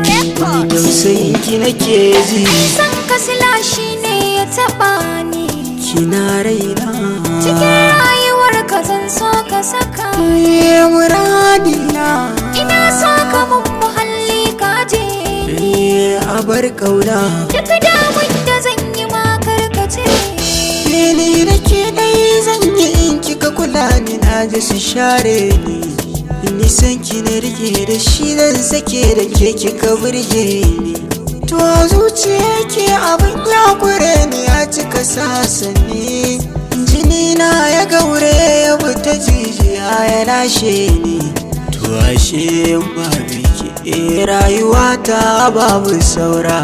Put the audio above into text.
Tausayin ki nake ji, san kasila shi ne ya taɓa ni. kina raina Cikin rayuwar ka zan so ka saka muradina. ina so ka mun muhalli ka je A bar kauna duk damun da zan yi ma karkace. ni da ke dai zan yi in kika kula ni, na ji su share ni. Nisan ki na rike da shi zan sake da ke kika burge ni. To zuciya ke abin ya kure ni ya cika sasanni, jini na ya gaure ya buta jijiya ya lashe ni. To ashe ba biki rayuwa ta babu saura.